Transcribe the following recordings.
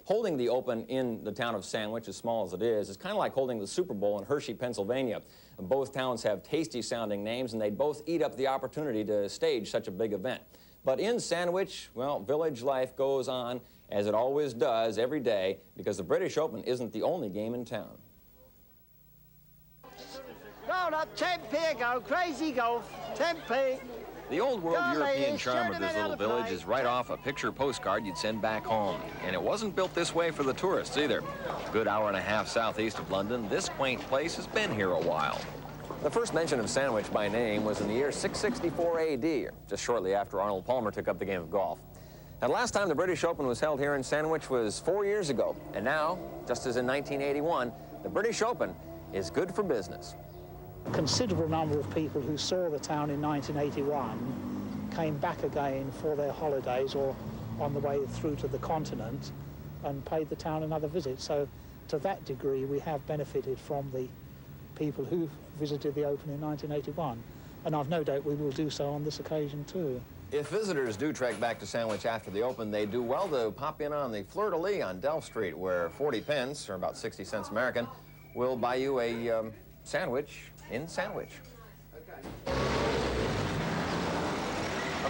Holding the Open in the town of Sandwich, as small as it is kind of like holding the Super Bowl in Hershey, Pennsylvania. Both towns have tasty-sounding names, and they'd both eat up the opportunity to stage such a big event. But in Sandwich, well, village life goes on, as it always does, every day, because the British Open isn't the only game in town. Roll up, 10p go, crazy golf, 10p. The old world European charm of this little village is right off a picture postcard you'd send back home. And it wasn't built this way for the tourists either. A good hour and a half southeast of London, this quaint place has been here a while. The first mention of Sandwich by name was in the year 664 AD, just shortly after Arnold Palmer took up the game of golf. Now, the last time the British Open was held here in Sandwich was 4 years ago. And now, just as in 1981, the British Open is good for business. A considerable number of people who saw the town in 1981 came back again for their holidays or on the way through to the continent and paid the town another visit. So to that degree, we have benefited from the people who visited the Open in 1981. And I've no doubt we will do so on this occasion too. If visitors do trek back to Sandwich after the Open, they do well to pop in on the fleur-de-lis on Delft Street, where 40 pence, or about 60 cents American, will buy you a sandwich in Sandwich. Of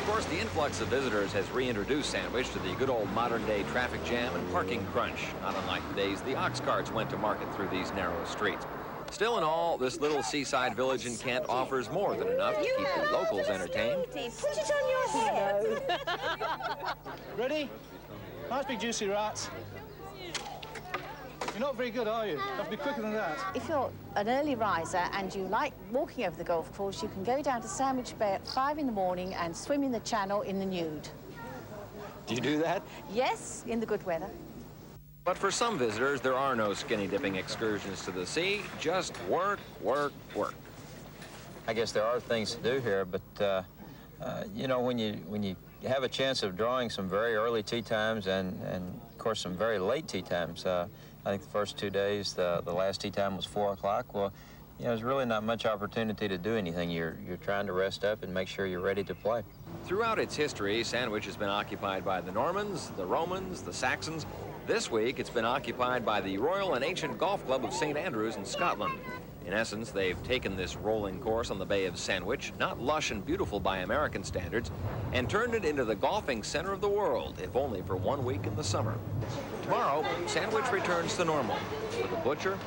course, the influx of visitors has reintroduced Sandwich to the good old modern-day traffic jam and parking crunch, not unlike the days the ox carts went to market through these narrow streets. Still in all, this little seaside village in Kent offers more than enough to keep the locals entertained. Put it on your head. Ready? Nice big juicy rats. You're not very good, are you? You have to be quicker than that. If you're an early riser and you like walking over the golf course, you can go down to Sandwich Bay at 5 in the morning and swim in the channel in the nude. Do you do that? Yes, in the good weather. But for some visitors, there are no skinny dipping excursions to the sea, just work, work, work. I guess there are things to do here, but you know, when you have a chance of drawing some very early tee times and of course some very late tee times. I think the first 2 days, the last tee time was 4 o'clock. Well, you know, there's really not much opportunity to do anything. You're trying to rest up and make sure you're ready to play. Throughout its history, Sandwich has been occupied by the Normans, the Romans, the Saxons. This week, it's been occupied by the Royal and Ancient Golf Club of St. Andrews in Scotland. In essence, they've taken this rolling course on the Bay of Sandwich, not lush and beautiful by American standards, and turned it into the golfing center of the world, if only for 1 week in the summer. Tomorrow, Sandwich returns to normal. For the butcher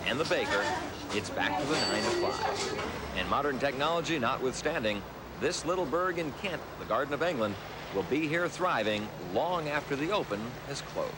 and the baker, it's back to the 9 to 5. And modern technology notwithstanding, this little burg in Kent, the Garden of England, will be here thriving long after the Open is closed.